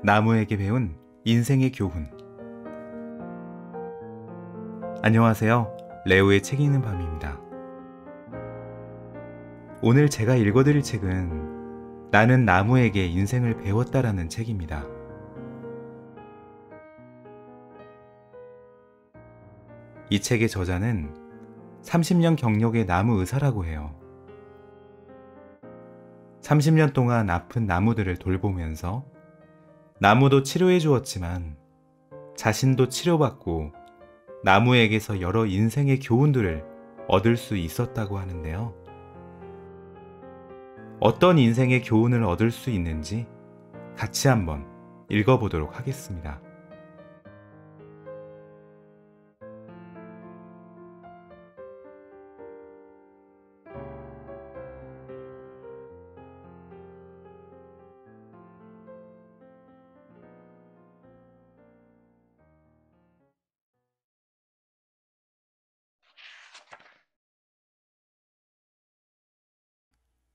나무에게 배운 인생의 교훈. 안녕하세요. 레오의 책 읽는 밤입니다. 오늘 제가 읽어드릴 책은 나는 나무에게 인생을 배웠다라는 책입니다. 이 책의 저자는 30년 경력의 나무 의사라고 해요. 30년 동안 아픈 나무들을 돌보면서 나무도 치료해 주었지만 자신도 치료받고 나무에게서 여러 인생의 교훈들을 얻을 수 있었다고 하는데요. 어떤 인생의 교훈을 얻을 수 있는지 같이 한번 읽어보도록 하겠습니다.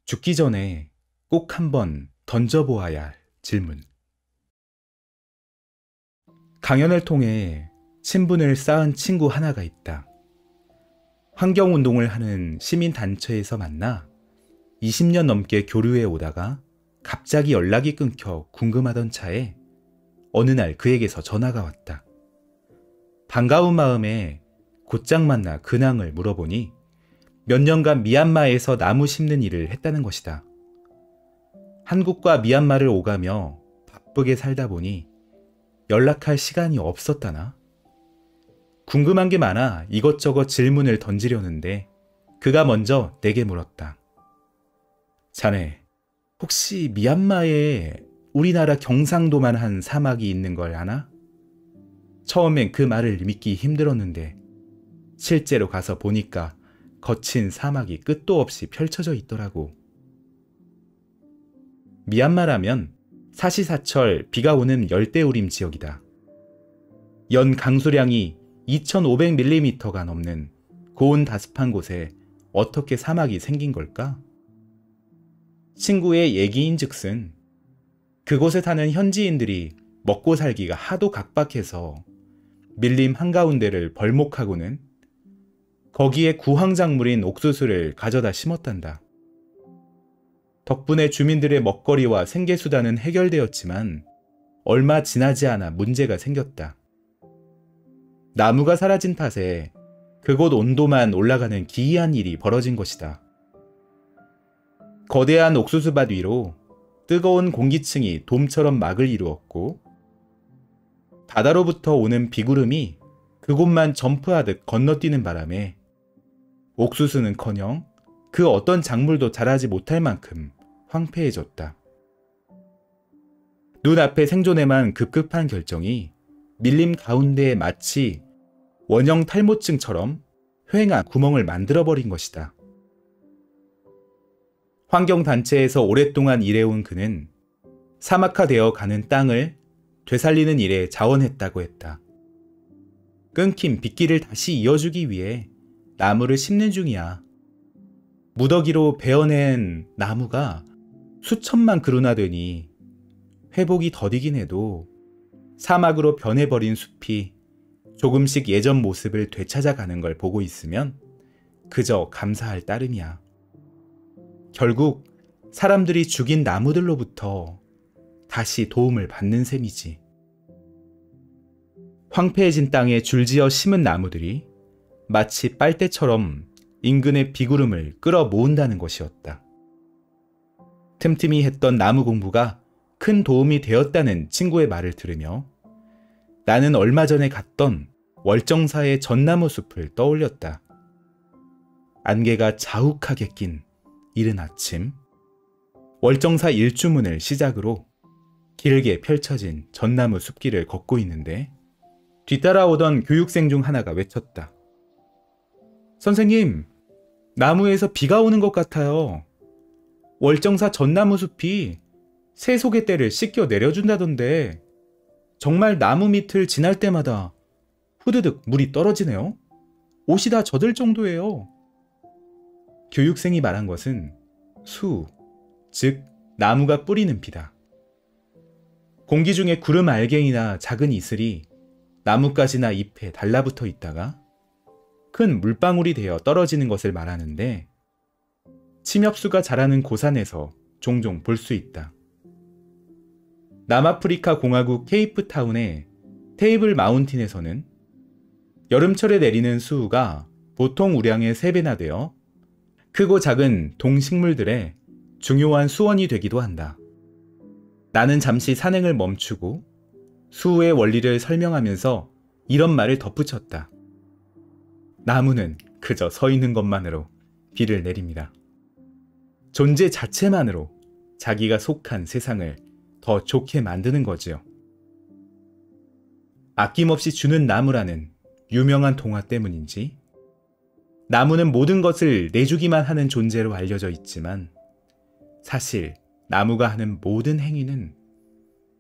죽기 전에 꼭 한번 던져보아야 할 질문. 강연을 통해 친분을 쌓은 친구 하나가 있다. 환경운동을 하는 시민단체에서 만나 20년 넘게 교류해 오다가 갑자기 연락이 끊겨 궁금하던 차에 어느 날 그에게서 전화가 왔다. 반가운 마음에 곧장 만나 근황을 물어보니 몇 년간 미얀마에서 나무 심는 일을 했다는 것이다. 한국과 미얀마를 오가며 바쁘게 살다 보니 연락할 시간이 없었다나? 궁금한 게 많아 이것저것 질문을 던지려는데 그가 먼저 내게 물었다. 자네, 혹시 미얀마에 우리나라 경상도만한 사막이 있는 걸 아나? 처음엔 그 말을 믿기 힘들었는데 실제로 가서 보니까 거친 사막이 끝도 없이 펼쳐져 있더라고. 미얀마라면 사시사철 비가 오는 열대우림 지역이다. 연 강수량이 2500mm가 넘는 고온다습한 곳에 어떻게 사막이 생긴 걸까? 친구의 얘기인즉슨 그곳에 사는 현지인들이 먹고 살기가 하도 각박해서 밀림 한가운데를 벌목하고는 거기에 구황작물인 옥수수를 가져다 심었단다. 덕분에 주민들의 먹거리와 생계수단은 해결되었지만 얼마 지나지 않아 문제가 생겼다. 나무가 사라진 탓에 그곳 온도만 올라가는 기이한 일이 벌어진 것이다. 거대한 옥수수밭 위로 뜨거운 공기층이 돔처럼 막을 이루었고 바다로부터 오는 비구름이 그곳만 점프하듯 건너뛰는 바람에 옥수수는커녕 그 어떤 작물도 자라지 못할 만큼 황폐해졌다. 눈앞에 생존에만 급급한 결정이 밀림 가운데에 마치 원형 탈모증처럼 휑한 구멍을 만들어버린 것이다. 환경단체에서 오랫동안 일해온 그는 사막화되어 가는 땅을 되살리는 일에 자원했다고 했다. 끊긴 빗길을 다시 이어주기 위해 나무를 심는 중이야. 무더기로 베어낸 나무가 수천만 그루나 되니 회복이 더디긴 해도 사막으로 변해버린 숲이 조금씩 예전 모습을 되찾아가는 걸 보고 있으면 그저 감사할 따름이야. 결국 사람들이 죽인 나무들로부터 다시 도움을 받는 셈이지. 황폐해진 땅에 줄지어 심은 나무들이 마치 빨대처럼 인근의 비구름을 끌어 모은다는 것이었다. 틈틈이 했던 나무 공부가 큰 도움이 되었다는 친구의 말을 들으며 나는 얼마 전에 갔던 월정사의 전나무 숲을 떠올렸다. 안개가 자욱하게 낀 이른 아침, 월정사 일주문을 시작으로 길게 펼쳐진 전나무 숲길을 걷고 있는데 뒤따라오던 교육생 중 하나가 외쳤다. 선생님, 나무에서 비가 오는 것 같아요. 월정사 전나무 숲이 새소개대를 씻겨 내려준다던데 정말 나무 밑을 지날 때마다 후드득 물이 떨어지네요. 옷이 다 젖을 정도예요. 교육생이 말한 것은 수, 즉 나무가 뿌리는 비다. 공기 중에 구름 알갱이나 작은 이슬이 나뭇가지나 잎에 달라붙어 있다가 큰 물방울이 되어 떨어지는 것을 말하는데, 침엽수가 자라는 고산에서 종종 볼 수 있다. 남아프리카 공화국 케이프타운의 테이블 마운틴에서는 여름철에 내리는 수우가 보통 우량의 3배나 되어 크고 작은 동식물들의 중요한 수원이 되기도 한다. 나는 잠시 산행을 멈추고 수우의 원리를 설명하면서 이런 말을 덧붙였다. 나무는 그저 서 있는 것만으로 비를 내립니다. 존재 자체만으로 자기가 속한 세상을 더 좋게 만드는 거지요. 아낌없이 주는 나무라는 유명한 동화 때문인지 나무는 모든 것을 내주기만 하는 존재로 알려져 있지만, 사실 나무가 하는 모든 행위는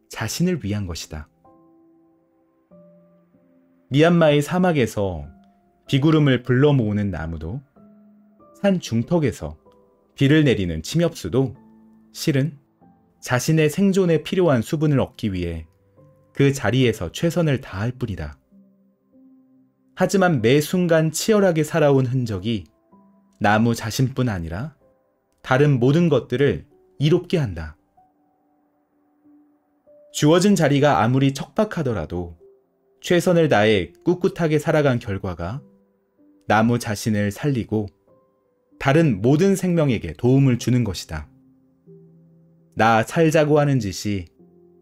자신을 위한 것이다. 미얀마의 사막에서 비구름을 불러 모으는 나무도, 산 중턱에서 비를 내리는 침엽수도 실은 자신의 생존에 필요한 수분을 얻기 위해 그 자리에서 최선을 다할 뿐이다. 하지만 매 순간 치열하게 살아온 흔적이 나무 자신뿐 아니라 다른 모든 것들을 이롭게 한다. 주어진 자리가 아무리 척박하더라도 최선을 다해 꿋꿋하게 살아간 결과가 나무 자신을 살리고 다른 모든 생명에게 도움을 주는 것이다. 나 살자고 하는 짓이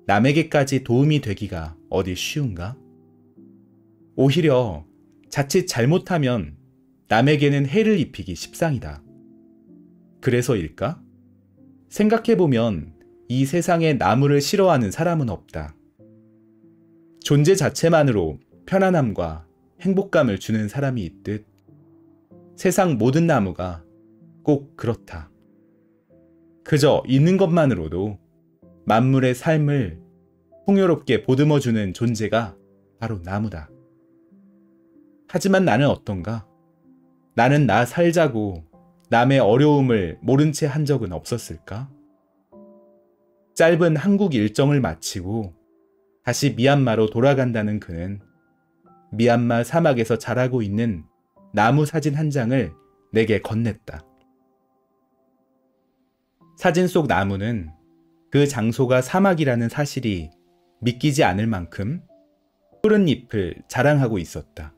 남에게까지 도움이 되기가 어디 쉬운가? 오히려 자칫 잘못하면 남에게는 해를 입히기 십상이다. 그래서일까? 생각해보면 이 세상에 나무를 싫어하는 사람은 없다. 존재 자체만으로 편안함과 행복감을 주는 사람이 있듯 세상 모든 나무가 꼭 그렇다. 그저 있는 것만으로도 만물의 삶을 풍요롭게 보듬어주는 존재가 바로 나무다. 하지만 나는 어떤가? 나는 나 살자고 남의 어려움을 모른 채 한 적은 없었을까? 짧은 한국 일정을 마치고 다시 미얀마로 돌아간다는 그는 미얀마 사막에서 자라고 있는 나무 사진 한 장을 내게 건넸다. 사진 속 나무는 그 장소가 사막이라는 사실이 믿기지 않을 만큼 푸른 잎을 자랑하고 있었다.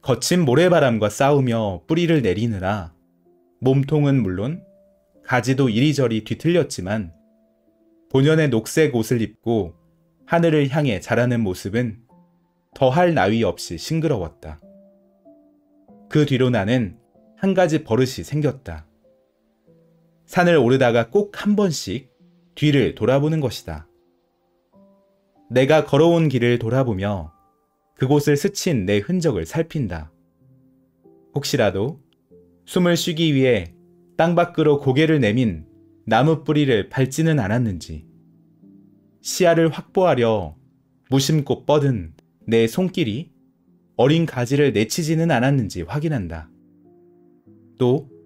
거친 모래바람과 싸우며 뿌리를 내리느라 몸통은 물론 가지도 이리저리 뒤틀렸지만 본연의 녹색 옷을 입고 하늘을 향해 자라는 모습은 더할 나위 없이 싱그러웠다. 그 뒤로 나는 한 가지 버릇이 생겼다. 산을 오르다가 꼭 한 번씩 뒤를 돌아보는 것이다. 내가 걸어온 길을 돌아보며 그곳을 스친 내 흔적을 살핀다. 혹시라도 숨을 쉬기 위해 땅 밖으로 고개를 내민 나무 뿌리를 밟지는 않았는지, 시야를 확보하려 무심코 뻗은 내 손길이 어린 가지를 내치지는 않았는지 확인한다. 또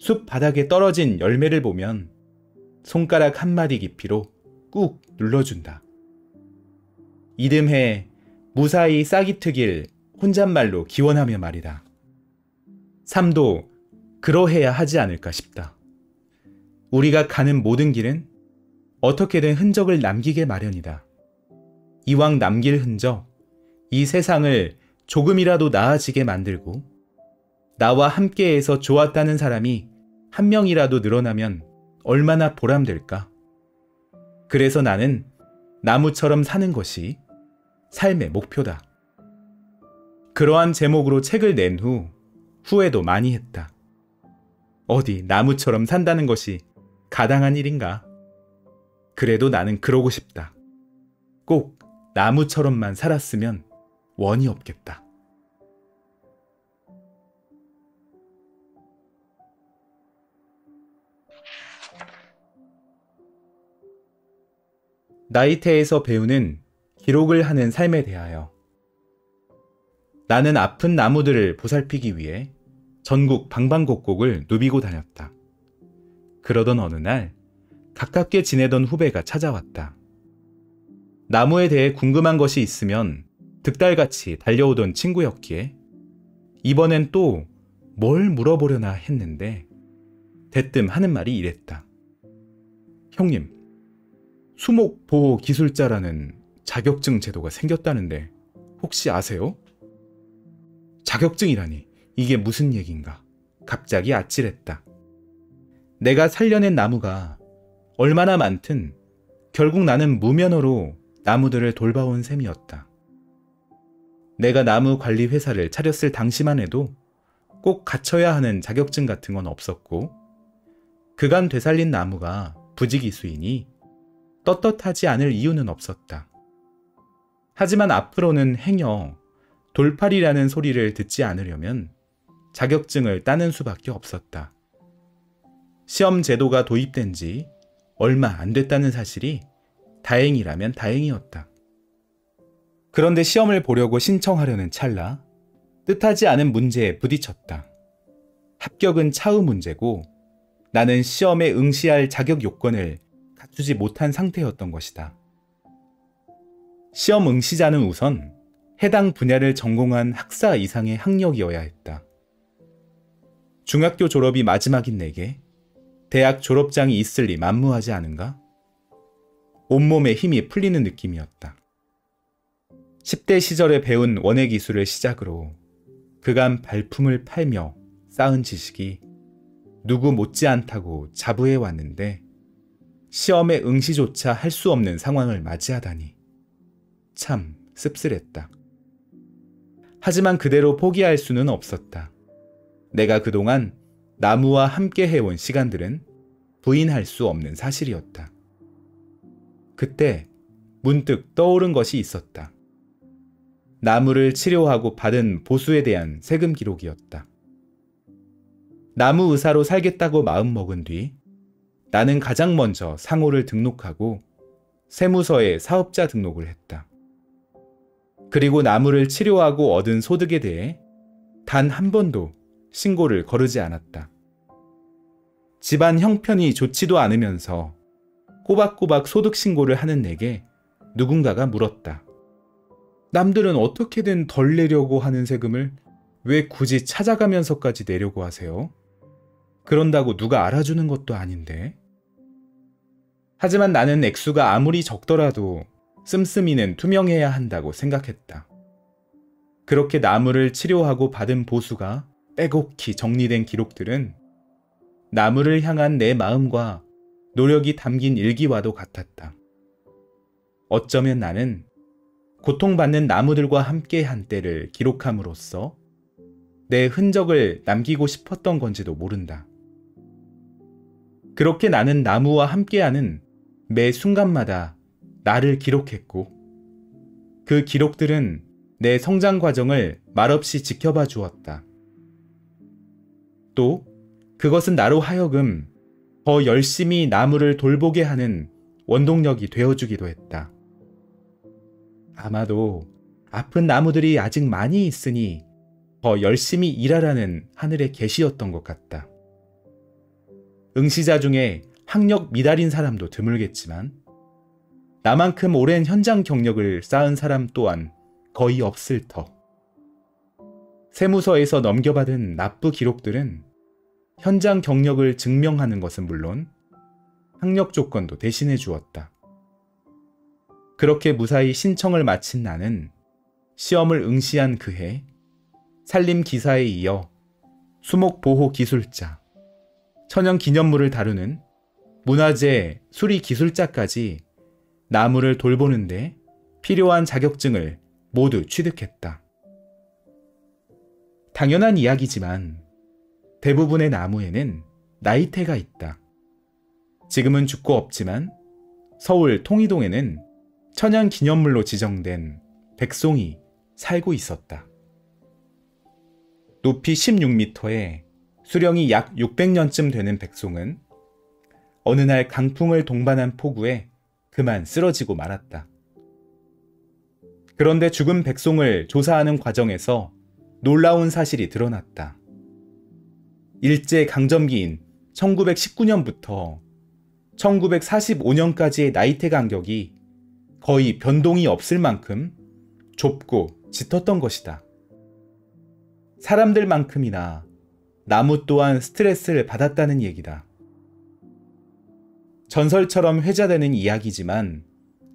숲 바닥에 떨어진 열매를 보면 손가락 한마디 깊이로 꾹 눌러준다. 이듬해 무사히 싹이 트길 혼잣말로 기원하며 말이다. 삶도 그러해야 하지 않을까 싶다. 우리가 가는 모든 길은 어떻게든 흔적을 남기게 마련이다. 이왕 남길 흔적, 이 세상을 조금이라도 나아지게 만들고 나와 함께해서 좋았다는 사람이 한 명이라도 늘어나면 얼마나 보람될까? 그래서 나는 나무처럼 사는 것이 삶의 목표다. 그러한 제목으로 책을 낸 후 후회도 많이 했다. 어디 나무처럼 산다는 것이 가당한 일인가? 그래도 나는 그러고 싶다. 꼭 나무처럼만 살았으면 원이 없겠다. 나이테에서 배우는 기록을 하는 삶에 대하여. 나는 아픈 나무들을 보살피기 위해 전국 방방곡곡을 누비고 다녔다. 그러던 어느 날 가깝게 지내던 후배가 찾아왔다. 나무에 대해 궁금한 것이 있으면 득달같이 달려오던 친구였기에 이번엔 또 뭘 물어보려나 했는데 대뜸 하는 말이 이랬다. 형님, 수목보호기술자라는 자격증 제도가 생겼다는데 혹시 아세요? 자격증이라니 이게 무슨 얘긴가? 갑자기 아찔했다. 내가 살려낸 나무가 얼마나 많든 결국 나는 무면허로 나무들을 돌봐온 셈이었다. 내가 나무 관리 회사를 차렸을 당시만 해도 꼭 갖춰야 하는 자격증 같은 건 없었고 그간 되살린 나무가 부지기수이니 떳떳하지 않을 이유는 없었다. 하지만 앞으로는 행여 돌팔이라는 소리를 듣지 않으려면 자격증을 따는 수밖에 없었다. 시험 제도가 도입된 지 얼마 안 됐다는 사실이 다행이라면 다행이었다. 그런데 시험을 보려고 신청하려는 찰나 뜻하지 않은 문제에 부딪혔다. 합격은 차후 문제고 나는 시험에 응시할 자격 요건을 갖추지 못한 상태였던 것이다. 시험 응시자는 우선 해당 분야를 전공한 학사 이상의 학력이어야 했다. 중학교 졸업이 마지막인 내게 대학 졸업장이 있을 리 만무하지 않은가? 온몸에 힘이 풀리는 느낌이었다. 10대 시절에 배운 원예 기술을 시작으로 그간 발품을 팔며 쌓은 지식이 누구 못지않다고 자부해 왔는데 시험에 응시조차 할 수 없는 상황을 맞이하다니 참 씁쓸했다. 하지만 그대로 포기할 수는 없었다. 내가 그동안 나무와 함께 해온 시간들은 부인할 수 없는 사실이었다. 그때 문득 떠오른 것이 있었다. 나무를 치료하고 받은 보수에 대한 세금 기록이었다. 나무 의사로 살겠다고 마음먹은 뒤 나는 가장 먼저 상호를 등록하고 세무서에 사업자 등록을 했다. 그리고 나무를 치료하고 얻은 소득에 대해 단 한 번도 신고를 거르지 않았다. 집안 형편이 좋지도 않으면서 꼬박꼬박 소득 신고를 하는 내게 누군가가 물었다. 남들은 어떻게든 덜 내려고 하는 세금을 왜 굳이 찾아가면서까지 내려고 하세요? 그런다고 누가 알아주는 것도 아닌데. 하지만 나는 액수가 아무리 적더라도 씀씀이는 투명해야 한다고 생각했다. 그렇게 나무를 치료하고 받은 보수가 빼곡히 정리된 기록들은 나무를 향한 내 마음과 노력이 담긴 일기와도 같았다. 어쩌면 나는 고통받는 나무들과 함께한 때를 기록함으로써 내 흔적을 남기고 싶었던 건지도 모른다. 그렇게 나는 나무와 함께하는 매 순간마다 나를 기록했고 그 기록들은 내 성장 과정을 말없이 지켜봐 주었다. 또 그것은 나로 하여금 더 열심히 나무를 돌보게 하는 원동력이 되어주기도 했다. 아마도 아픈 나무들이 아직 많이 있으니 더 열심히 일하라는 하늘의 계시였던 것 같다. 응시자 중에 학력 미달인 사람도 드물겠지만 나만큼 오랜 현장 경력을 쌓은 사람 또한 거의 없을 터. 세무서에서 넘겨받은 납부 기록들은 현장 경력을 증명하는 것은 물론 학력 조건도 대신해 주었다. 그렇게 무사히 신청을 마친 나는 시험을 응시한 그해 산림기사에 이어 수목보호기술자, 천연기념물을 다루는 문화재 수리기술자까지 나무를 돌보는데 필요한 자격증을 모두 취득했다. 당연한 이야기지만 대부분의 나무에는 나이테가 있다. 지금은 죽고 없지만 서울 통이동에는 천연기념물로 지정된 백송이 살고 있었다. 높이 16m에 수령이 약 600년쯤 되는 백송은 어느 날 강풍을 동반한 폭우에 그만 쓰러지고 말았다. 그런데 죽은 백송을 조사하는 과정에서 놀라운 사실이 드러났다. 일제 강점기인 1919년부터 1945년까지의 나이테 간격이 거의 변동이 없을 만큼 좁고 짙었던 것이다. 사람들만큼이나 나무 또한 스트레스를 받았다는 얘기다. 전설처럼 회자되는 이야기지만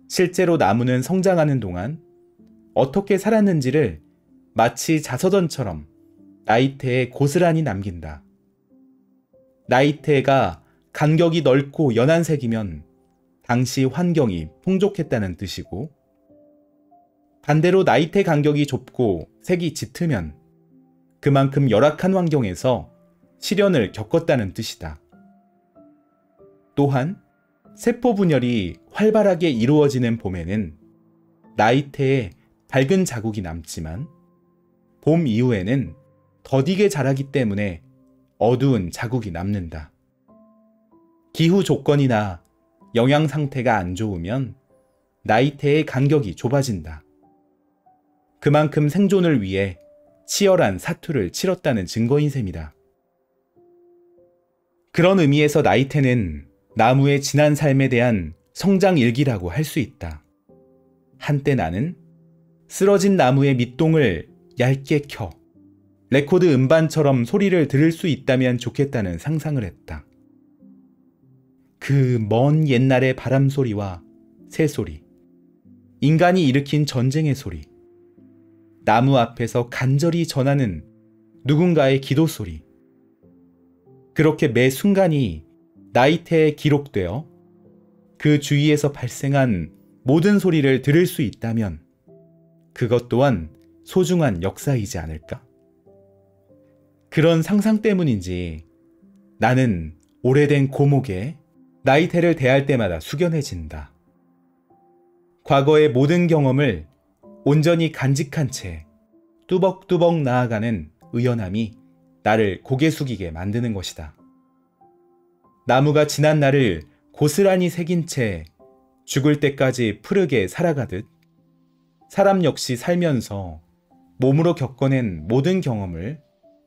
실제로 나무는 성장하는 동안 어떻게 살았는지를 마치 자서전처럼 나이테에 고스란히 남긴다. 나이테가 간격이 넓고 연한 색이면 당시 환경이 풍족했다는 뜻이고, 반대로 나이테 간격이 좁고 색이 짙으면 그만큼 열악한 환경에서 시련을 겪었다는 뜻이다. 또한 세포 분열이 활발하게 이루어지는 봄에는 나이테에 밝은 자국이 남지만 봄 이후에는 더디게 자라기 때문에 어두운 자국이 남는다. 기후 조건이나 영양 상태가 안 좋으면 나이테의 간격이 좁아진다. 그만큼 생존을 위해 치열한 사투를 치렀다는 증거인 셈이다. 그런 의미에서 나이테는 나무의 지난 삶에 대한 성장 일기라고 할 수 있다. 한때 나는 쓰러진 나무의 밑동을 얇게 켜 레코드 음반처럼 소리를 들을 수 있다면 좋겠다는 상상을 했다. 그 먼 옛날의 바람 소리와 새소리, 인간이 일으킨 전쟁의 소리, 나무 앞에서 간절히 전하는 누군가의 기도 소리, 그렇게 매 순간이 나이테에 기록되어 그 주위에서 발생한 모든 소리를 들을 수 있다면 그것 또한 소중한 역사이지 않을까? 그런 상상 때문인지 나는 오래된 고목에 나이테를 대할 때마다 숙연해진다. 과거의 모든 경험을 온전히 간직한 채 뚜벅뚜벅 나아가는 의연함이 나를 고개 숙이게 만드는 것이다. 나무가 지난 날을 고스란히 새긴 채 죽을 때까지 푸르게 살아가듯 사람 역시 살면서 몸으로 겪어낸 모든 경험을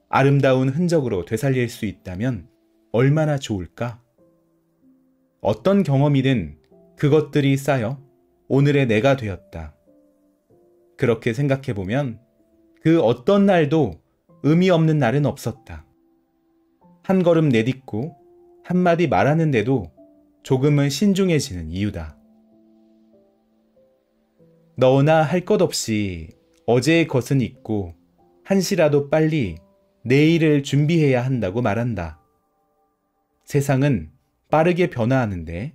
아름다운 흔적으로 되살릴 수 있다면 얼마나 좋을까? 어떤 경험이든 그것들이 쌓여 오늘의 내가 되었다. 그렇게 생각해보면 그 어떤 날도 의미 없는 날은 없었다. 한 걸음 내딛고 한마디 말하는데도 조금은 신중해지는 이유다. 너나 할 것 없이 어제의 것은 잊고 한시라도 빨리 내일을 준비해야 한다고 말한다. 세상은 빠르게 변화하는데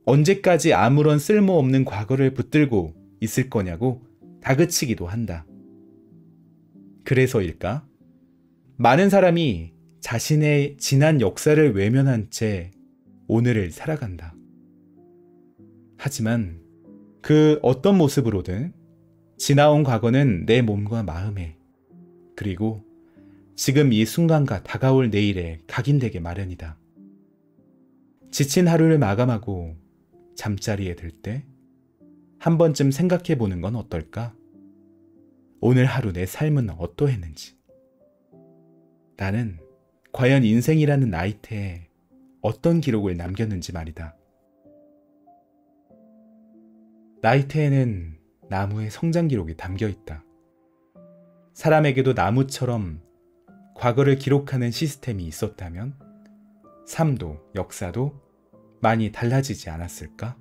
언제까지 아무런 쓸모없는 과거를 붙들고 있을 거냐고 다그치기도 한다. 그래서일까? 많은 사람이 자신의 지난 역사를 외면한 채 오늘을 살아간다. 하지만 그 어떤 모습으로든 지나온 과거는 내 몸과 마음에, 그리고 지금 이 순간과 다가올 내일에 각인되게 마련이다. 지친 하루를 마감하고 잠자리에 들 때 한 번쯤 생각해 보는 건 어떨까? 오늘 하루 내 삶은 어떠했는지. 나는 과연 인생이라는 나이테에 어떤 기록을 남겼는지 말이다. 나이테에는 나무의 성장 기록이 담겨 있다. 사람에게도 나무처럼 과거를 기록하는 시스템이 있었다면 삶도 역사도 많이 달라지지 않았을까?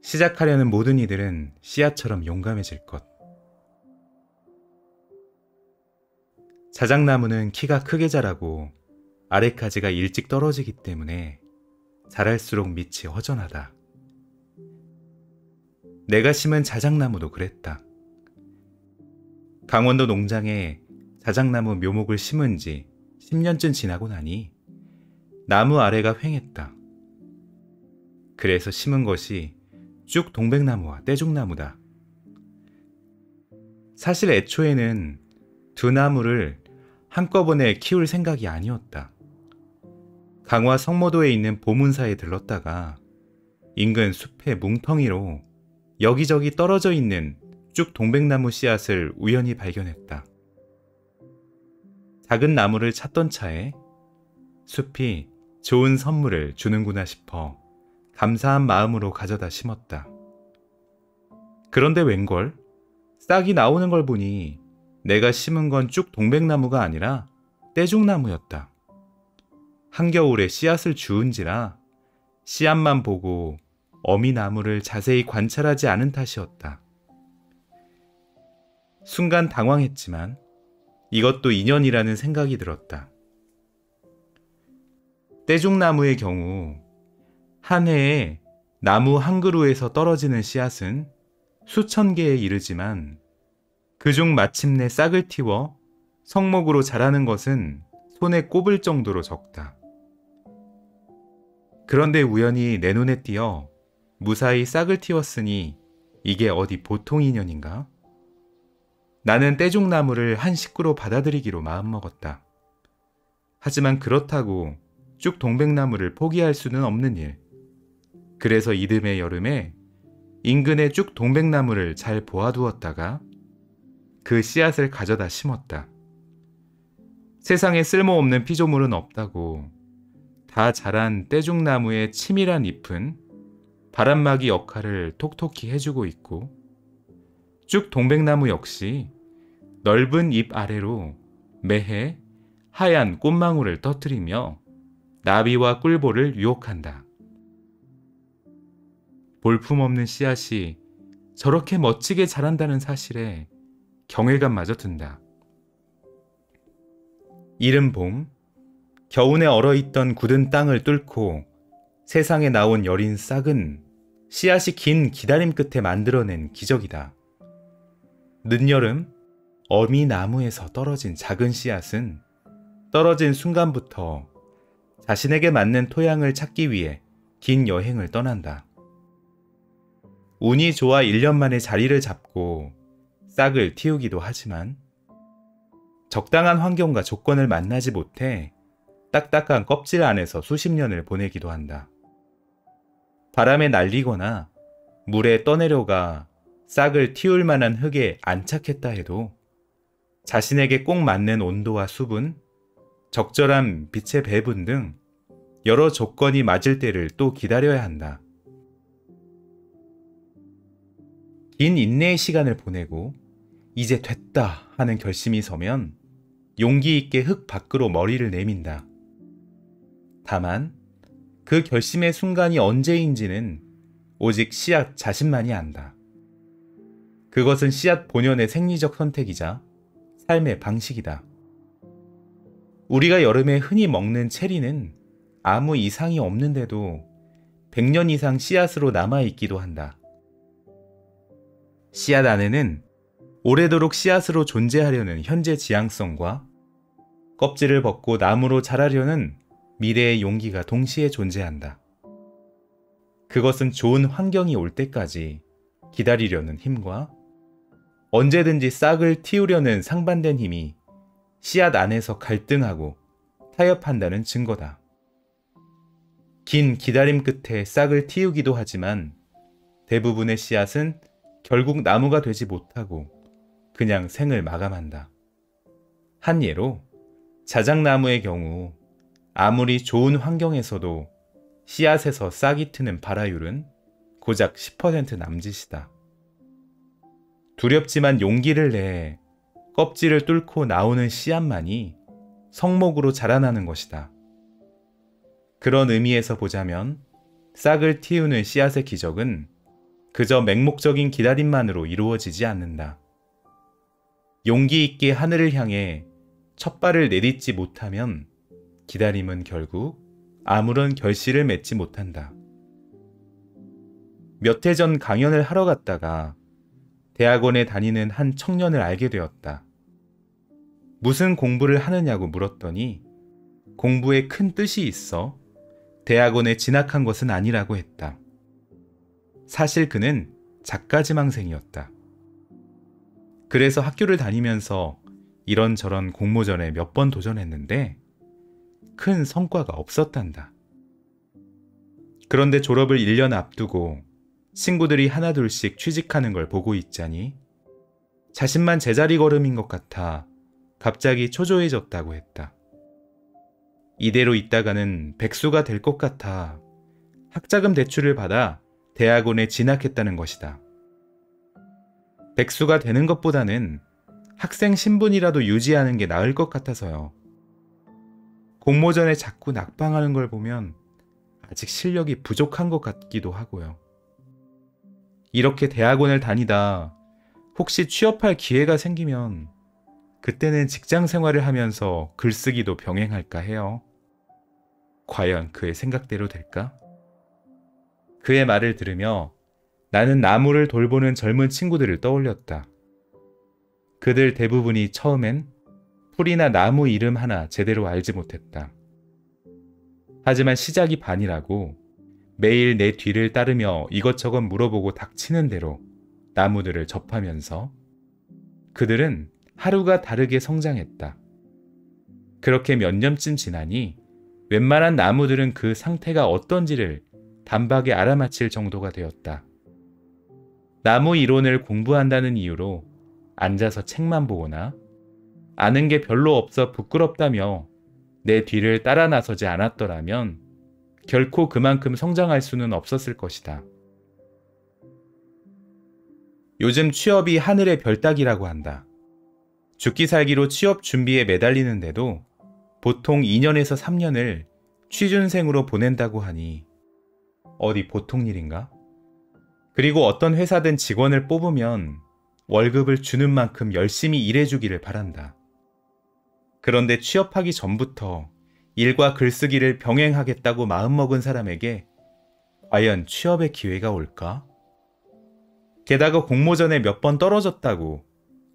시작하려는 모든 이들은 씨앗처럼 용감해질 것. 자작나무는 키가 크게 자라고 아래가지가 일찍 떨어지기 때문에 자랄수록 밑이 허전하다. 내가 심은 자작나무도 그랬다. 강원도 농장에 자작나무 묘목을 심은 지 10년쯤 지나고 나니 나무 아래가 휑했다. 그래서 심은 것이 쭉 동백나무와 떼죽나무다. 사실 애초에는 두 나무를 한꺼번에 키울 생각이 아니었다. 강화 성모도에 있는 보문사에 들렀다가 인근 숲의 뭉텅이로 여기저기 떨어져 있는 쭉 동백나무 씨앗을 우연히 발견했다. 작은 나무를 찾던 차에 숲이 좋은 선물을 주는구나 싶어 감사한 마음으로 가져다 심었다. 그런데 웬걸? 싹이 나오는 걸 보니 내가 심은 건 쭉 동백나무가 아니라 떼죽나무였다. 한겨울에 씨앗을 주운지라 씨앗만 보고 어미 나무를 자세히 관찰하지 않은 탓이었다. 순간 당황했지만 이것도 인연이라는 생각이 들었다. 떼죽나무의 경우 한 해에 나무 한 그루에서 떨어지는 씨앗은 수천 개에 이르지만 그중 마침내 싹을 틔워 성목으로 자라는 것은 손에 꼽을 정도로 적다. 그런데 우연히 내 눈에 띄어 무사히 싹을 틔웠으니 이게 어디 보통 인연인가? 나는 떼죽나무를 한 식구로 받아들이기로 마음먹었다. 하지만 그렇다고 쭉 동백나무를 포기할 수는 없는 일. 그래서 이듬해 여름에 인근의 쭉 동백나무를 잘 보아두었다가 그 씨앗을 가져다 심었다. 세상에 쓸모없는 피조물은 없다고 다 자란 떼죽나무의 치밀한 잎은 바람막이 역할을 톡톡히 해주고 있고 쭉 동백나무 역시 넓은 잎 아래로 매해 하얀 꽃망울을 터뜨리며 나비와 꿀보를 유혹한다. 볼품없는 씨앗이 저렇게 멋지게 자란다는 사실에 경외감마저 든다. 이른 봄, 겨우내 얼어있던 굳은 땅을 뚫고 세상에 나온 여린 싹은 씨앗이 긴 기다림 끝에 만들어낸 기적이다. 늦여름, 어미 나무에서 떨어진 작은 씨앗은 떨어진 순간부터 자신에게 맞는 토양을 찾기 위해 긴 여행을 떠난다. 운이 좋아 1년 만에 자리를 잡고 싹을 틔우기도 하지만 적당한 환경과 조건을 만나지 못해 딱딱한 껍질 안에서 수십 년을 보내기도 한다. 바람에 날리거나 물에 떠내려가 싹을 틔울 만한 흙에 안착했다 해도 자신에게 꼭 맞는 온도와 수분, 적절한 빛의 배분 등 여러 조건이 맞을 때를 또 기다려야 한다. 긴 인내의 시간을 보내고 이제 됐다 하는 결심이 서면 용기 있게 흙 밖으로 머리를 내민다. 다만 그 결심의 순간이 언제인지는 오직 씨앗 자신만이 안다. 그것은 씨앗 본연의 생리적 선택이자 삶의 방식이다. 우리가 여름에 흔히 먹는 체리는 아무 이상이 없는데도 100년 이상 씨앗으로 남아있기도 한다. 씨앗 안에는 오래도록 씨앗으로 존재하려는 현재 지향성과 껍질을 벗고 나무로 자라려는 미래의 용기가 동시에 존재한다. 그것은 좋은 환경이 올 때까지 기다리려는 힘과 언제든지 싹을 틔우려는 상반된 힘이 씨앗 안에서 갈등하고 타협한다는 증거다. 긴 기다림 끝에 싹을 틔우기도 하지만 대부분의 씨앗은 결국 나무가 되지 못하고 그냥 생을 마감한다. 한 예로 자작나무의 경우 아무리 좋은 환경에서도 씨앗에서 싹이 트는 발화율은 고작 10% 남짓이다. 두렵지만 용기를 내 껍질을 뚫고 나오는 씨앗만이 성목으로 자라나는 것이다. 그런 의미에서 보자면 싹을 틔우는 씨앗의 기적은 그저 맹목적인 기다림만으로 이루어지지 않는다. 용기 있게 하늘을 향해 첫 발을 내딛지 못하면 기다림은 결국 아무런 결실을 맺지 못한다. 몇 해 전 강연을 하러 갔다가 대학원에 다니는 한 청년을 알게 되었다. 무슨 공부를 하느냐고 물었더니 공부에 큰 뜻이 있어 대학원에 진학한 것은 아니라고 했다. 사실 그는 작가지망생이었다. 그래서 학교를 다니면서 이런저런 공모전에 몇 번 도전했는데 큰 성과가 없었단다. 그런데 졸업을 1년 앞두고 친구들이 하나둘씩 취직하는 걸 보고 있자니 자신만 제자리 걸음인 것 같아 갑자기 초조해졌다고 했다. 이대로 있다가는 백수가 될 것 같아 학자금 대출을 받아 대학원에 진학했다는 것이다. 백수가 되는 것보다는 학생 신분이라도 유지하는 게 나을 것 같아서요. 공모전에 자꾸 낙방하는 걸 보면 아직 실력이 부족한 것 같기도 하고요. 이렇게 대학원을 다니다 혹시 취업할 기회가 생기면 그때는 직장 생활을 하면서 글쓰기도 병행할까 해요. 과연 그의 생각대로 될까? 그의 말을 들으며 나는 나무를 돌보는 젊은 친구들을 떠올렸다. 그들 대부분이 처음엔 풀이나 나무 이름 하나 제대로 알지 못했다. 하지만 시작이 반이라고 매일 내 뒤를 따르며 이것저것 물어보고 닥치는 대로 나무들을 접하면서 그들은 하루가 다르게 성장했다. 그렇게 몇 년쯤 지나니 웬만한 나무들은 그 상태가 어떤지를 단박에 알아맞힐 정도가 되었다. 나무 이론을 공부한다는 이유로 앉아서 책만 보거나 아는 게 별로 없어 부끄럽다며 내 뒤를 따라 나서지 않았더라면 결코 그만큼 성장할 수는 없었을 것이다. 요즘 취업이 하늘의 별 따기라고 한다. 죽기 살기로 취업 준비에 매달리는데도 보통 2년에서 3년을 취준생으로 보낸다고 하니 어디 보통 일인가? 그리고 어떤 회사든 직원을 뽑으면 월급을 주는 만큼 열심히 일해주기를 바란다. 그런데 취업하기 전부터 일과 글쓰기를 병행하겠다고 마음먹은 사람에게 과연 취업의 기회가 올까? 게다가 공모전에 몇 번 떨어졌다고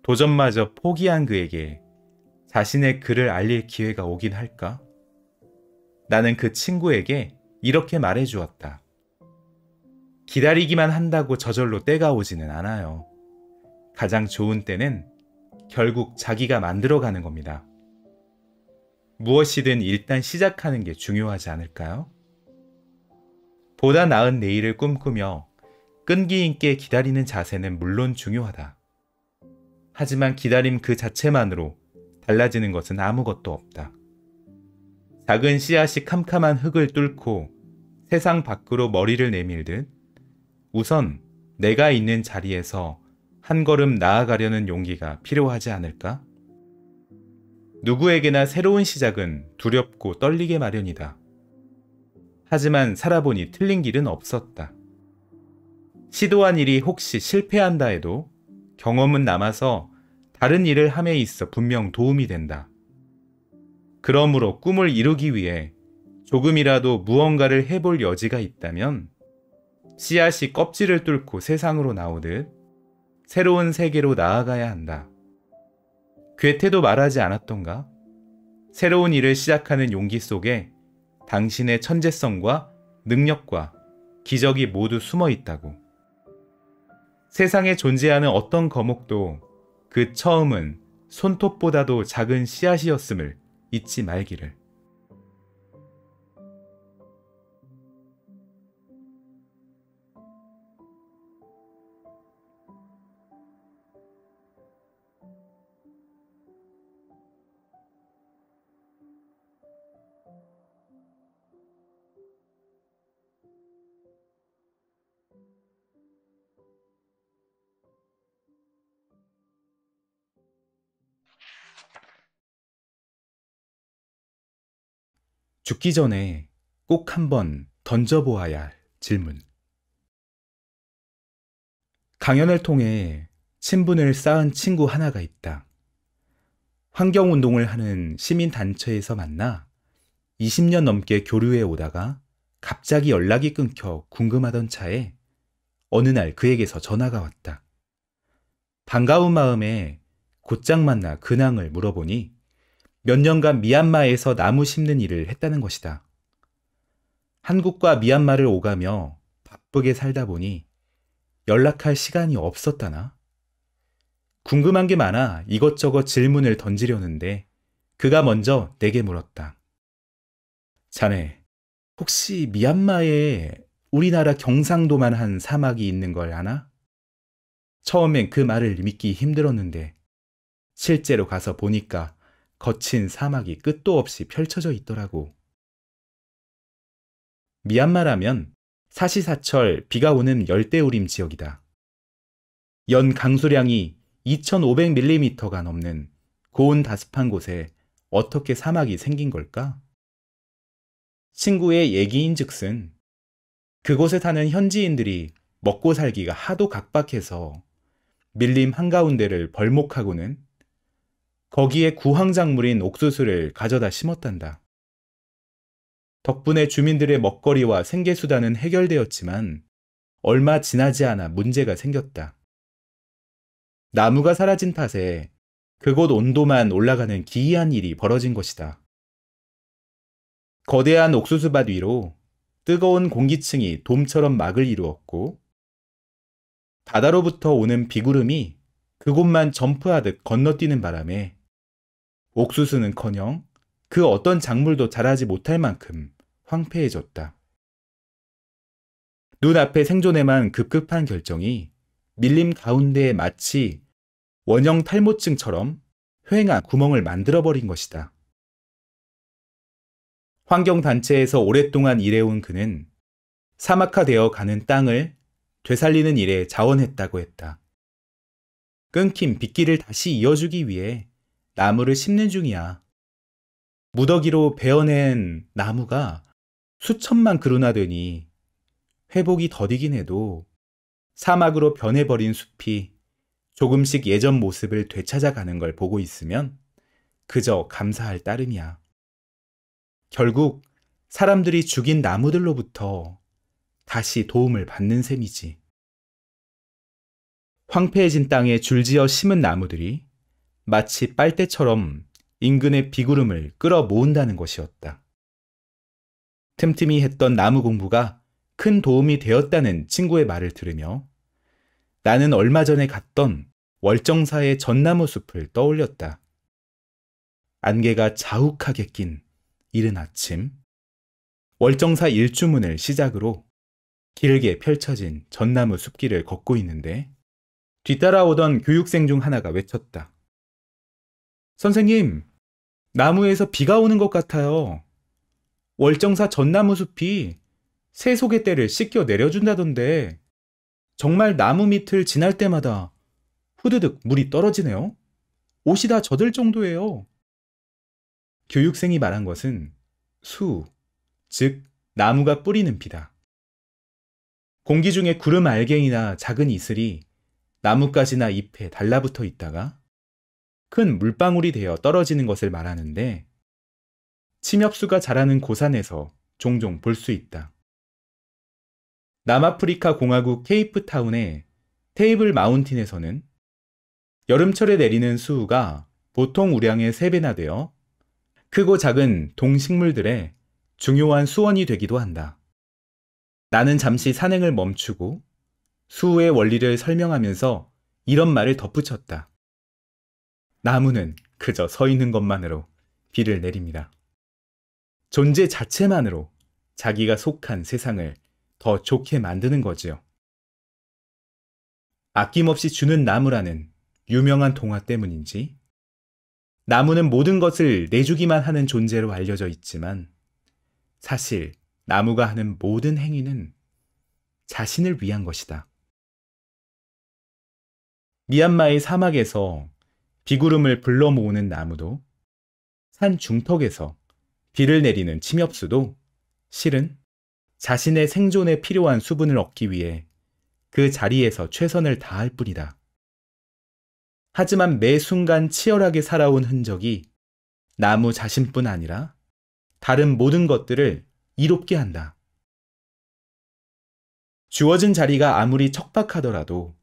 도전마저 포기한 그에게 자신의 글을 알릴 기회가 오긴 할까? 나는 그 친구에게 이렇게 말해주었다. 기다리기만 한다고 저절로 때가 오지는 않아요. 가장 좋은 때는 결국 자기가 만들어가는 겁니다. 무엇이든 일단 시작하는 게 중요하지 않을까요? 보다 나은 내일을 꿈꾸며 끈기 있게 기다리는 자세는 물론 중요하다. 하지만 기다림 그 자체만으로 달라지는 것은 아무것도 없다. 작은 씨앗이 캄캄한 흙을 뚫고 세상 밖으로 머리를 내밀듯 우선 내가 있는 자리에서 한 걸음 나아가려는 용기가 필요하지 않을까? 누구에게나 새로운 시작은 두렵고 떨리게 마련이다. 하지만 살아보니 틀린 길은 없었다. 시도한 일이 혹시 실패한다 해도 경험은 남아서 다른 일을 함에 있어 분명 도움이 된다. 그러므로 꿈을 이루기 위해 조금이라도 무언가를 해볼 여지가 있다면 씨앗이 껍질을 뚫고 세상으로 나오듯 새로운 세계로 나아가야 한다. 괴테도 말하지 않았던가? 새로운 일을 시작하는 용기 속에 당신의 천재성과 능력과 기적이 모두 숨어 있다고. 세상에 존재하는 어떤 거목도 그 처음은 손톱보다도 작은 씨앗이었음을 잊지 말기를. 죽기 전에 꼭 한번 던져보아야 할 질문. 강연을 통해 친분을 쌓은 친구 하나가 있다. 환경운동을 하는 시민단체에서 만나 20년 넘게 교류해 오다가 갑자기 연락이 끊겨 궁금하던 차에 어느 날 그에게서 전화가 왔다. 반가운 마음에 곧장 만나 근황을 물어보니 몇 년간 미얀마에서 나무 심는 일을 했다는 것이다. 한국과 미얀마를 오가며 바쁘게 살다 보니 연락할 시간이 없었다나? 궁금한 게 많아 이것저것 질문을 던지려는데 그가 먼저 내게 물었다. 자네, 혹시 미얀마에 우리나라 경상도만 한 사막이 있는 걸 아나? 처음엔 그 말을 믿기 힘들었는데 실제로 가서 보니까 거친 사막이 끝도 없이 펼쳐져 있더라고. 미얀마라면 사시사철 비가 오는 열대우림 지역이다. 연 강수량이 2,500mm가 넘는 고온 다습한 곳에 어떻게 사막이 생긴 걸까? 친구의 얘기인즉슨 그곳에 사는 현지인들이 먹고 살기가 하도 각박해서 밀림 한가운데를 벌목하고는 거기에 구황작물인 옥수수를 가져다 심었단다. 덕분에 주민들의 먹거리와 생계수단은 해결되었지만 얼마 지나지 않아 문제가 생겼다. 나무가 사라진 탓에 그곳 온도만 올라가는 기이한 일이 벌어진 것이다. 거대한 옥수수밭 위로 뜨거운 공기층이 돔처럼 막을 이루었고 바다로부터 오는 비구름이 그곳만 점프하듯 건너뛰는 바람에 옥수수는커녕 그 어떤 작물도 자라지 못할 만큼 황폐해졌다. 눈앞에 생존에만 급급한 결정이 밀림 가운데에 마치 원형 탈모증처럼 휑한 구멍을 만들어버린 것이다. 환경단체에서 오랫동안 일해온 그는 사막화되어 가는 땅을 되살리는 일에 자원했다고 했다. 끊긴 빗길을 다시 이어주기 위해 나무를 심는 중이야. 무더기로 베어낸 나무가 수천만 그루나 되니 회복이 더디긴 해도 사막으로 변해버린 숲이 조금씩 예전 모습을 되찾아가는 걸 보고 있으면 그저 감사할 따름이야. 결국 사람들이 죽인 나무들로부터 다시 도움을 받는 셈이지. 황폐해진 땅에 줄지어 심은 나무들이 마치 빨대처럼 인근의 비구름을 끌어 모은다는 것이었다. 틈틈이 했던 나무 공부가 큰 도움이 되었다는 친구의 말을 들으며 나는 얼마 전에 갔던 월정사의 전나무 숲을 떠올렸다. 안개가 자욱하게 낀 이른 아침, 월정사 일주문을 시작으로 길게 펼쳐진 전나무 숲길을 걷고 있는데 뒤따라오던 교육생 중 하나가 외쳤다. 선생님, 나무에서 비가 오는 것 같아요. 월정사 전나무 숲이 새소개때를 씻겨 내려준다던데 정말 나무 밑을 지날 때마다 후드득 물이 떨어지네요. 옷이 다 젖을 정도예요. 교육생이 말한 것은 수, 즉 나무가 뿌리는 비다. 공기 중에 구름 알갱이나 작은 이슬이 나뭇가지나 잎에 달라붙어 있다가 큰 물방울이 되어 떨어지는 것을 말하는데 침엽수가 자라는 고산에서 종종 볼 수 있다. 남아프리카 공화국 케이프타운의 테이블 마운틴에서는 여름철에 내리는 수우가 보통 우량의 3배나 되어 크고 작은 동식물들의 중요한 수원이 되기도 한다. 나는 잠시 산행을 멈추고 수우의 원리를 설명하면서 이런 말을 덧붙였다. 나무는 그저 서 있는 것만으로 비를 내립니다. 존재 자체만으로 자기가 속한 세상을 더 좋게 만드는 거지요. 아낌없이 주는 나무라는 유명한 동화 때문인지 나무는 모든 것을 내주기만 하는 존재로 알려져 있지만 사실 나무가 하는 모든 행위는 자신을 위한 것이다. 미얀마의 사막에서 비구름을 불러 모으는 나무도 산 중턱에서 비를 내리는 침엽수도 실은 자신의 생존에 필요한 수분을 얻기 위해 그 자리에서 최선을 다할 뿐이다. 하지만 매 순간 치열하게 살아온 흔적이 나무 자신뿐 아니라 다른 모든 것들을 이롭게 한다. 주어진 자리가 아무리 척박하더라도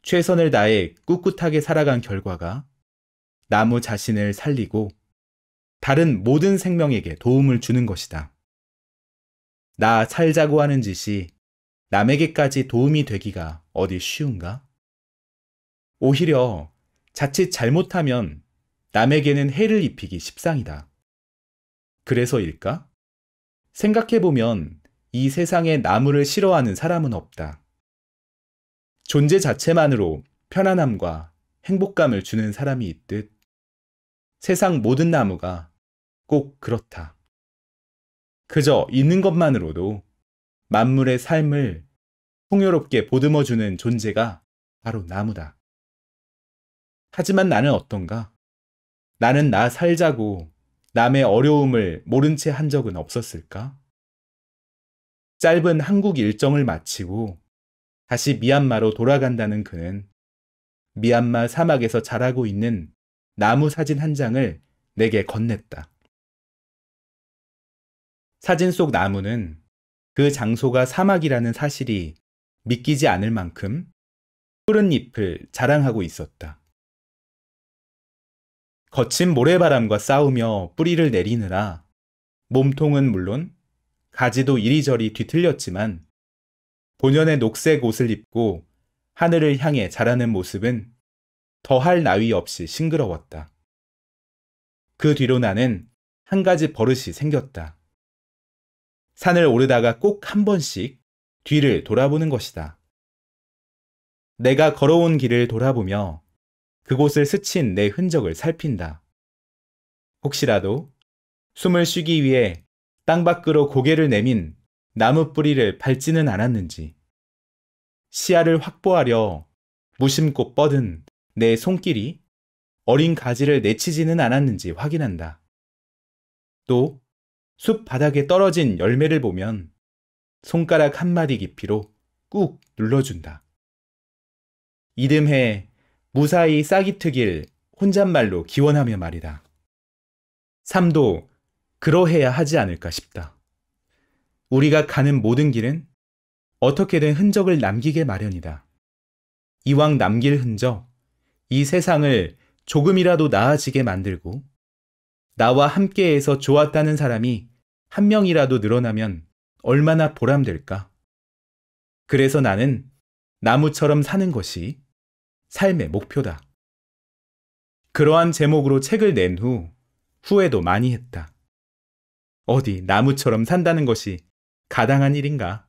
최선을 다해 꿋꿋하게 살아간 결과가 나무 자신을 살리고 다른 모든 생명에게 도움을 주는 것이다. 나 살자고 하는 짓이 남에게까지 도움이 되기가 어디 쉬운가? 오히려 자칫 잘못하면 남에게는 해를 입히기 십상이다. 그래서일까? 생각해보면 이 세상에 나무를 싫어하는 사람은 없다. 존재 자체만으로 편안함과 행복감을 주는 사람이 있듯 세상 모든 나무가 꼭 그렇다. 그저 있는 것만으로도 만물의 삶을 풍요롭게 보듬어주는 존재가 바로 나무다. 하지만 나는 어떤가? 나는 나 살자고 남의 어려움을 모른 채 한 적은 없었을까? 짧은 한국 일정을 마치고 다시 미얀마로 돌아간다는 그는 미얀마 사막에서 자라고 있는 나무 사진 한 장을 내게 건넸다. 사진 속 나무는 그 장소가 사막이라는 사실이 믿기지 않을 만큼 푸른 잎을 자랑하고 있었다. 거친 모래바람과 싸우며 뿌리를 내리느라 몸통은 물론 가지도 이리저리 뒤틀렸지만 본연의 녹색 옷을 입고 하늘을 향해 자라는 모습은 더할 나위 없이 싱그러웠다. 그 뒤로 나는 한 가지 버릇이 생겼다. 산을 오르다가 꼭 한 번씩 뒤를 돌아보는 것이다. 내가 걸어온 길을 돌아보며 그곳을 스친 내 흔적을 살핀다. 혹시라도 숨을 쉬기 위해 땅 밖으로 고개를 내민 나무 뿌리를 밟지는 않았는지, 시야를 확보하려 무심코 뻗은 내 손길이 어린 가지를 내치지는 않았는지 확인한다. 또 숲 바닥에 떨어진 열매를 보면 손가락 한 마디 깊이로 꾹 눌러준다. 이듬해 무사히 싹이 트길 혼잣말로 기원하며 말이다. 삶도 그러해야 하지 않을까 싶다. 우리가 가는 모든 길은 어떻게든 흔적을 남기게 마련이다. 이왕 남길 흔적, 이 세상을 조금이라도 나아지게 만들고 나와 함께해서 좋았다는 사람이 한 명이라도 늘어나면 얼마나 보람될까? 그래서 나는 나무처럼 사는 것이 삶의 목표다. 그러한 제목으로 책을 낸 후 후회도 많이 했다. 어디 나무처럼 산다는 것이 가당한 일인가?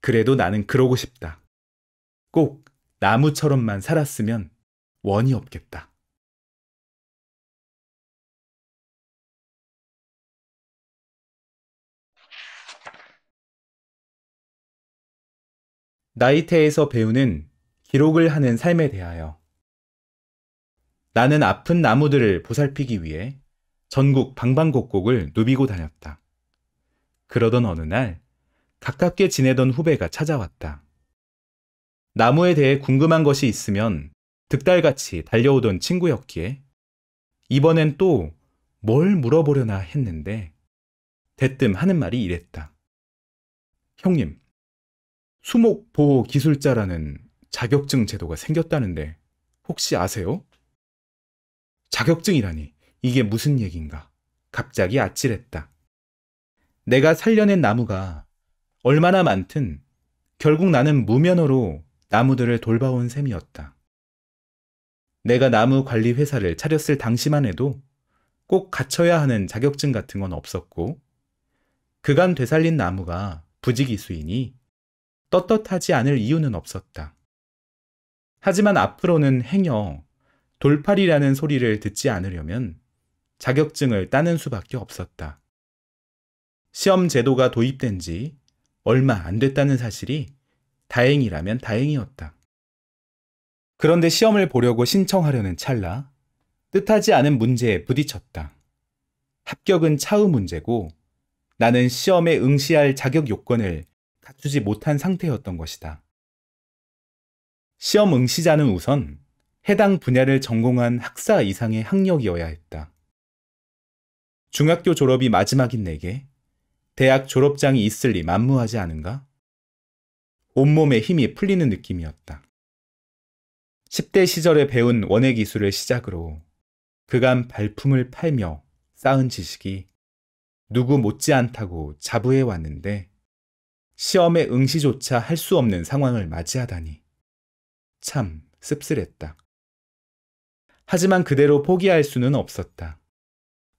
그래도 나는 그러고 싶다. 꼭 나무처럼만 살았으면 원이 없겠다. 나이테에서 배우는 기록을 하는 삶에 대하여. 나는 아픈 나무들을 보살피기 위해 전국 방방곡곡을 누비고 다녔다. 그러던 어느 날 가깝게 지내던 후배가 찾아왔다. 나무에 대해 궁금한 것이 있으면 득달같이 달려오던 친구였기에 이번엔 또 뭘 물어보려나 했는데 대뜸 하는 말이 이랬다. 형님, 수목보호기술자라는 자격증 제도가 생겼다는데 혹시 아세요? 자격증이라니 이게 무슨 얘긴가? 갑자기 아찔했다. 내가 살려낸 나무가 얼마나 많든 결국 나는 무면허로 나무들을 돌봐온 셈이었다. 내가 나무 관리 회사를 차렸을 당시만 해도 꼭 갖춰야 하는 자격증 같은 건 없었고 그간 되살린 나무가 부지기수이니 떳떳하지 않을 이유는 없었다. 하지만 앞으로는 행여 돌팔이라는 소리를 듣지 않으려면 자격증을 따는 수밖에 없었다. 시험 제도가 도입된 지 얼마 안 됐다는 사실이 다행이라면 다행이었다. 그런데 시험을 보려고 신청하려는 찰나 뜻하지 않은 문제에 부딪혔다. 합격은 차후 문제고 나는 시험에 응시할 자격 요건을 갖추지 못한 상태였던 것이다. 시험 응시자는 우선 해당 분야를 전공한 학사 이상의 학력이어야 했다. 중학교 졸업이 마지막인 내게 대학 졸업장이 있을 리 만무하지 않은가? 온몸에 힘이 풀리는 느낌이었다. 10대 시절에 배운 원예 기술을 시작으로 그간 발품을 팔며 쌓은 지식이 누구 못지않다고 자부해 왔는데 시험에 응시조차 할 수 없는 상황을 맞이하다니 참 씁쓸했다. 하지만 그대로 포기할 수는 없었다.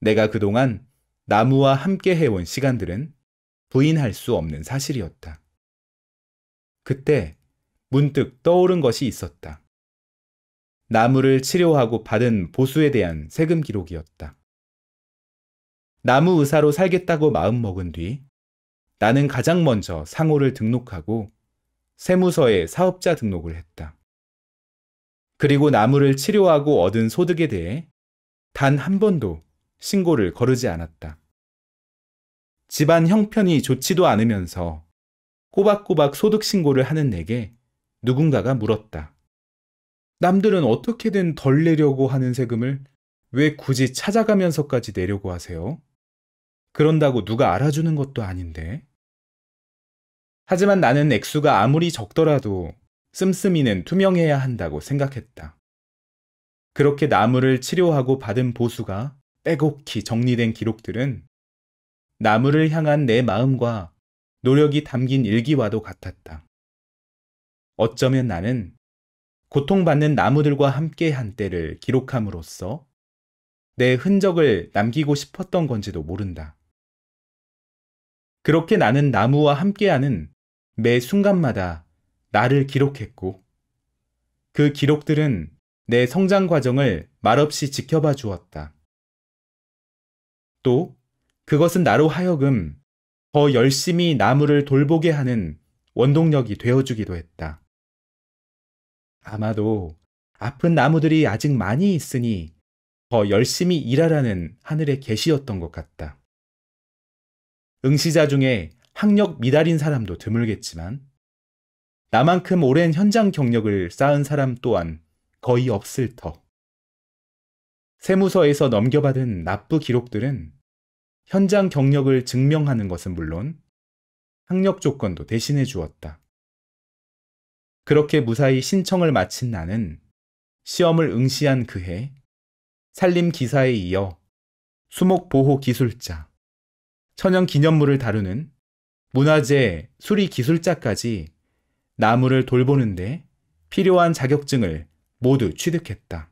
내가 그동안 나무와 함께 해온 시간들은 부인할 수 없는 사실이었다. 그때 문득 떠오른 것이 있었다. 나무를 치료하고 받은 보수에 대한 세금 기록이었다. 나무 의사로 살겠다고 마음먹은 뒤 나는 가장 먼저 상호를 등록하고 세무서에 사업자 등록을 했다. 그리고 나무를 치료하고 얻은 소득에 대해 단 한 번도 신고를 거르지 않았다. 집안 형편이 좋지도 않으면서 꼬박꼬박 소득 신고를 하는 내게 누군가가 물었다. 남들은 어떻게든 덜 내려고 하는 세금을 왜 굳이 찾아가면서까지 내려고 하세요? 그런다고 누가 알아주는 것도 아닌데. 하지만 나는 액수가 아무리 적더라도 씀씀이는 투명해야 한다고 생각했다. 그렇게 나무를 치료하고 받은 보수가 빼곡히 정리된 기록들은 나무를 향한 내 마음과 노력이 담긴 일기와도 같았다. 어쩌면 나는 고통받는 나무들과 함께 한 때를 기록함으로써 내 흔적을 남기고 싶었던 건지도 모른다. 그렇게 나는 나무와 함께하는 매 순간마다 나를 기록했고, 그 기록들은 내 성장 과정을 말없이 지켜봐 주었다. 또 그것은 나로 하여금 더 열심히 나무를 돌보게 하는 원동력이 되어주기도 했다. 아마도 아픈 나무들이 아직 많이 있으니 더 열심히 일하라는 하늘의 계시였던 것 같다. 응시자 중에 학력 미달인 사람도 드물겠지만 나만큼 오랜 현장 경력을 쌓은 사람 또한 거의 없을 터. 세무서에서 넘겨받은 납부 기록들은 현장 경력을 증명하는 것은 물론 학력 조건도 대신해 주었다. 그렇게 무사히 신청을 마친 나는 시험을 응시한 그해 산림 기사에 이어 수목보호 기술자, 천연 기념물을 다루는 문화재 수리 기술자까지 나무를 돌보는데 필요한 자격증을 모두 취득했다.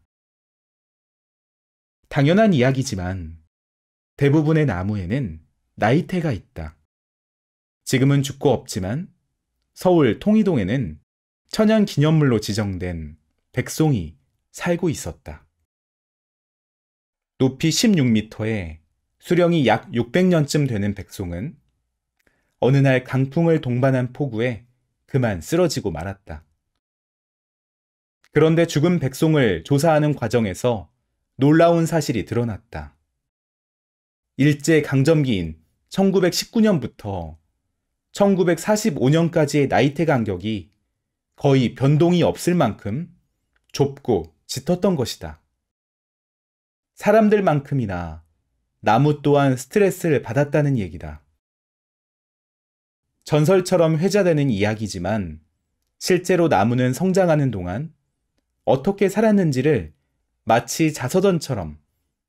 당연한 이야기지만 대부분의 나무에는 나이테가 있다. 지금은 죽고 없지만 서울 통이동에는 천연 기념물로 지정된 백송이 살고 있었다. 높이 16m에 수령이 약 600년쯤 되는 백송은 어느 날 강풍을 동반한 폭우에 그만 쓰러지고 말았다. 그런데 죽은 백송을 조사하는 과정에서 놀라운 사실이 드러났다. 일제강점기인 1919년부터 1945년까지의 나이테 간격이 거의 변동이 없을 만큼 좁고 짙었던 것이다. 사람들만큼이나 나무 또한 스트레스를 받았다는 얘기다. 전설처럼 회자되는 이야기지만 실제로 나무는 성장하는 동안 어떻게 살았는지를 마치 자서전처럼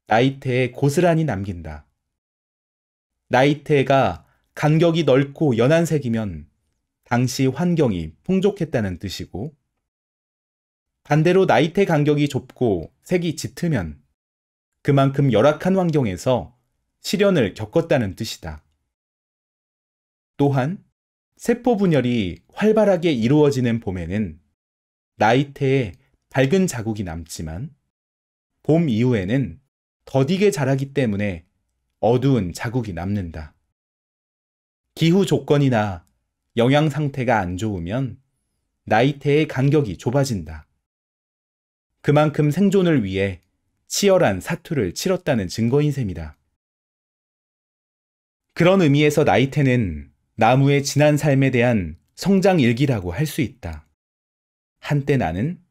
나이테에 고스란히 남긴다. 나이테가 간격이 넓고 연한 색이면 당시 환경이 풍족했다는 뜻이고, 반대로 나이테 간격이 좁고 색이 짙으면 그만큼 열악한 환경에서 시련을 겪었다는 뜻이다. 또한 세포 분열이 활발하게 이루어지는 봄에는 나이테에 밝은 자국이 남지만 봄 이후에는 더디게 자라기 때문에 어두운 자국이 남는다. 기후 조건이나 영양 상태가 안 좋으면 나이테의 간격이 좁아진다. 그만큼 생존을 위해 치열한 사투를 치렀다는 증거인 셈이다. 그런 의미에서 나이테는 나무의 지난 삶에 대한 성장 일기라고 할 수 있다. 한때 나는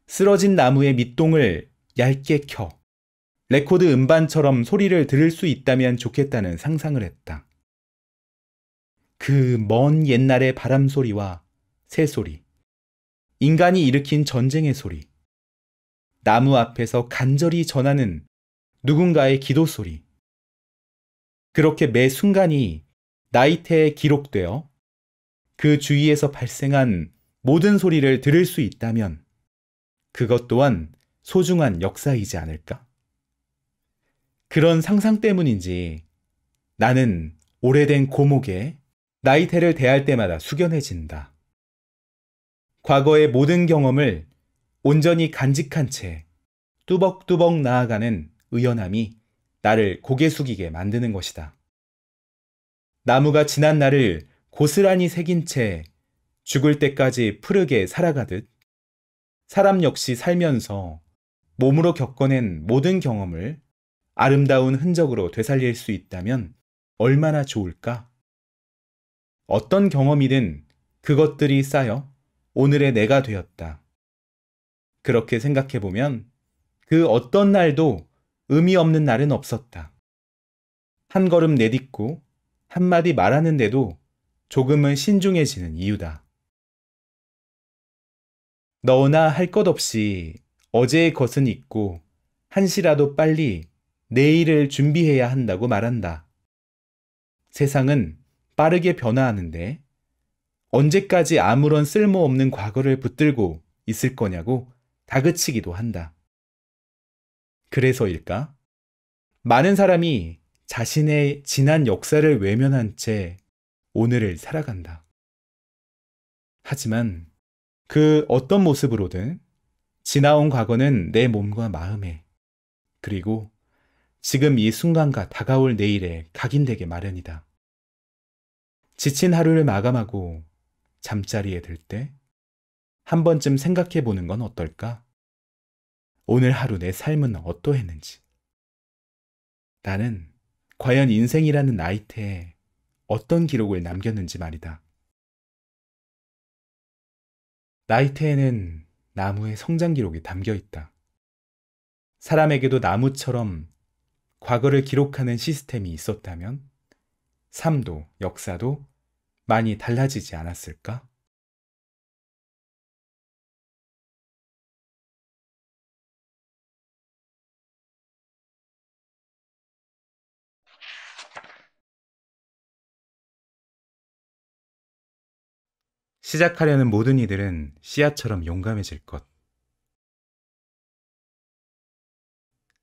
쓰러진 나무의 밑동을 얇게 켜 레코드 음반처럼 소리를 들을 수 있다면 좋겠다는 상상을 했다. 그 먼 옛날의 바람 소리와 새 소리, 인간이 일으킨 전쟁의 소리, 나무 앞에서 간절히 전하는 누군가의 기도 소리. 그렇게 매 순간이 나이테에 기록되어 그 주위에서 발생한 모든 소리를 들을 수 있다면 그것 또한 소중한 역사이지 않을까? 그런 상상 때문인지 나는 오래된 고목에 나이테를 대할 때마다 숙연해진다. 과거의 모든 경험을 온전히 간직한 채 뚜벅뚜벅 나아가는 의연함이 나를 고개 숙이게 만드는 것이다. 나무가 지난 날을 고스란히 새긴 채 죽을 때까지 푸르게 살아가듯 사람 역시 살면서 몸으로 겪어낸 모든 경험을 아름다운 흔적으로 되살릴 수 있다면 얼마나 좋을까? 어떤 경험이든 그것들이 쌓여 오늘의 내가 되었다. 그렇게 생각해보면 그 어떤 날도 의미 없는 날은 없었다. 한 걸음 내딛고 한마디 말하는데도 조금은 신중해지는 이유다. 너나 할 것 없이 어제의 것은 잊고 한시라도 빨리 내일을 준비해야 한다고 말한다. 세상은 빠르게 변화하는데 언제까지 아무런 쓸모없는 과거를 붙들고 있을 거냐고 다그치기도 한다. 그래서일까? 많은 사람이 자신의 지난 역사를 외면한 채 오늘을 살아간다. 하지만 그 어떤 모습으로든 지나온 과거는 내 몸과 마음에, 그리고 지금 이 순간과 다가올 내일에 각인되게 마련이다. 지친 하루를 마감하고 잠자리에 들 때 한 번쯤 생각해 보는 건 어떨까? 오늘 하루 내 삶은 어떠했는지. 나는 과연 인생이라는 나이테에 어떤 기록을 남겼는지 말이다. 나이테에는 나무의 성장 기록이 담겨 있다. 사람에게도 나무처럼 과거를 기록하는 시스템이 있었다면 삶도 역사도 많이 달라지지 않았을까? 시작하려는 모든 이들은 씨앗처럼 용감해질 것.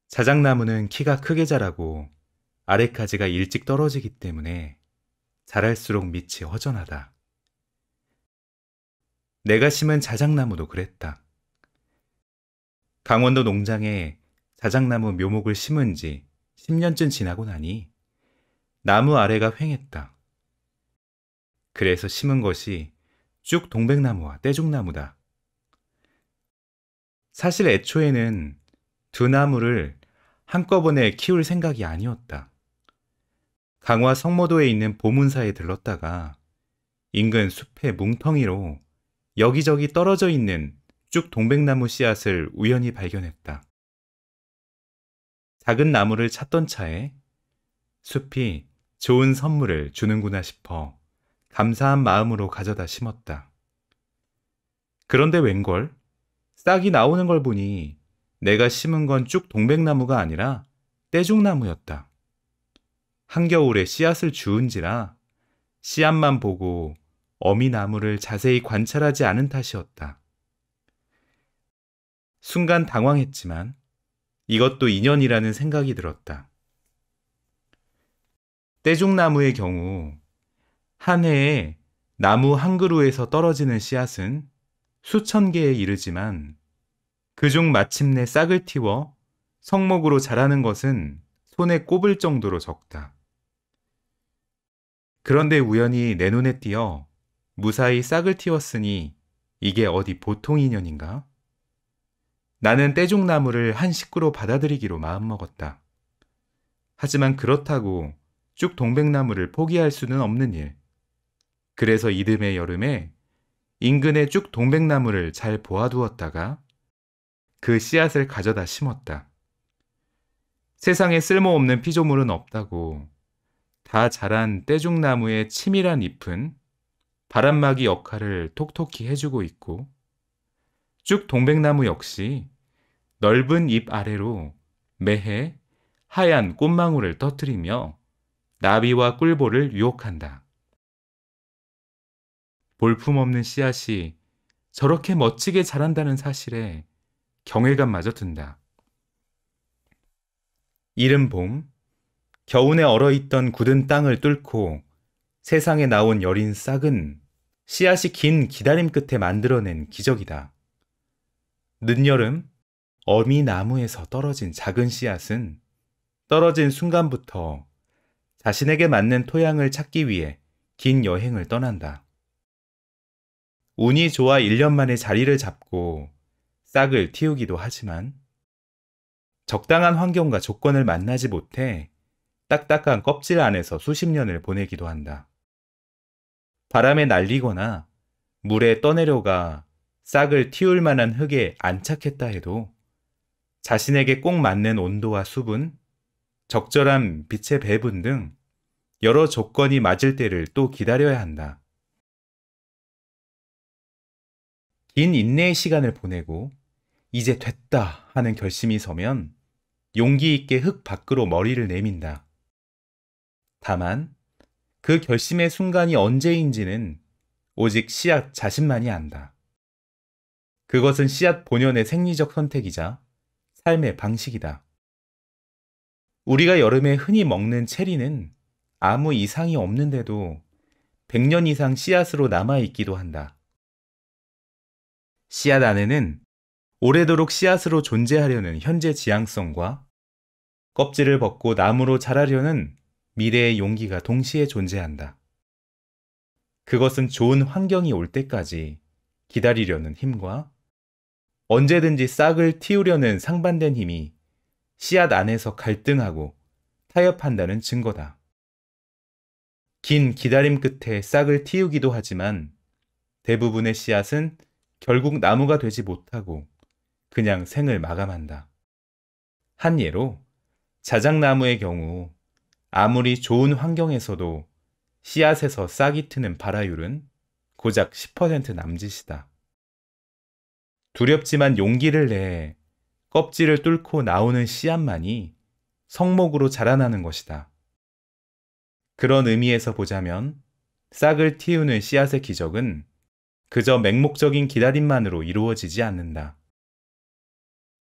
자작나무는 키가 크게 자라고 아래가지가 일찍 떨어지기 때문에 자랄수록 밑이 허전하다. 내가 심은 자작나무도 그랬다. 강원도 농장에 자작나무 묘목을 심은 지 10년쯤 지나고 나니 나무 아래가 휑했다. 그래서 심은 것이 쭉 동백나무와 떼죽나무다. 사실 애초에는 두 나무를 한꺼번에 키울 생각이 아니었다. 강화 성모도에 있는 보문사에 들렀다가 인근 숲의 뭉텅이로 여기저기 떨어져 있는 쭉 동백나무 씨앗을 우연히 발견했다. 작은 나무를 찾던 차에 숲이 좋은 선물을 주는구나 싶어 감사한 마음으로 가져다 심었다. 그런데 웬걸? 싹이 나오는 걸 보니 내가 심은 건 쭉 동백나무가 아니라 떼죽나무였다. 한겨울에 씨앗을 주운지라 씨앗만 보고 어미나무를 자세히 관찰하지 않은 탓이었다. 순간 당황했지만 이것도 인연이라는 생각이 들었다. 떼죽나무의 경우 한 해에 나무 한 그루에서 떨어지는 씨앗은 수천 개에 이르지만 그중 마침내 싹을 틔워 성목으로 자라는 것은 손에 꼽을 정도로 적다. 그런데 우연히 내 눈에 띄어 무사히 싹을 틔웠으니 이게 어디 보통 인연인가? 나는 떼죽나무를 한 식구로 받아들이기로 마음먹었다. 하지만 그렇다고 쭉 동백나무를 포기할 수는 없는 일. 그래서 이듬해 여름에 인근의 쭉 동백나무를 잘 보아두었다가 그 씨앗을 가져다 심었다. 세상에 쓸모없는 피조물은 없다고 다 자란 떼죽나무의 치밀한 잎은 바람막이 역할을 톡톡히 해주고 있고 쭉 동백나무 역시 넓은 잎 아래로 매해 하얀 꽃망울을 터뜨리며 나비와 꿀보를 유혹한다. 볼품없는 씨앗이 저렇게 멋지게 자란다는 사실에 경외감마저 든다. 이른 봄, 겨우내 얼어있던 굳은 땅을 뚫고 세상에 나온 여린 싹은 씨앗이 긴 기다림 끝에 만들어낸 기적이다. 늦여름 어미 나무에서 떨어진 작은 씨앗은 떨어진 순간부터 자신에게 맞는 토양을 찾기 위해 긴 여행을 떠난다. 운이 좋아 1년 만에 자리를 잡고 싹을 틔우기도 하지만 적당한 환경과 조건을 만나지 못해 딱딱한 껍질 안에서 수십 년을 보내기도 한다. 바람에 날리거나 물에 떠내려가 싹을 틔울 만한 흙에 안착했다 해도 자신에게 꼭 맞는 온도와 수분, 적절한 빛의 배분 등 여러 조건이 맞을 때를 또 기다려야 한다. 긴 인내의 시간을 보내고 이제 됐다 하는 결심이 서면 용기 있게 흙 밖으로 머리를 내민다. 다만 그 결심의 순간이 언제인지는 오직 씨앗 자신만이 안다. 그것은 씨앗 본연의 생리적 선택이자 삶의 방식이다. 우리가 여름에 흔히 먹는 체리는 아무 이상이 없는데도 100년 이상 씨앗으로 남아있기도 한다. 씨앗 안에는 오래도록 씨앗으로 존재하려는 현재 지향성과 껍질을 벗고 나무로 자라려는 미래의 용기가 동시에 존재한다. 그것은 좋은 환경이 올 때까지 기다리려는 힘과 언제든지 싹을 틔우려는 상반된 힘이 씨앗 안에서 갈등하고 타협한다는 증거다. 긴 기다림 끝에 싹을 틔우기도 하지만 대부분의 씨앗은 결국 나무가 되지 못하고 그냥 생을 마감한다. 한 예로 자작나무의 경우 아무리 좋은 환경에서도 씨앗에서 싹이 트는 발화율은 고작 10% 남짓이다. 두렵지만 용기를 내 껍질을 뚫고 나오는 씨앗만이 성목으로 자라나는 것이다. 그런 의미에서 보자면 싹을 틔우는 씨앗의 기적은 그저 맹목적인 기다림만으로 이루어지지 않는다.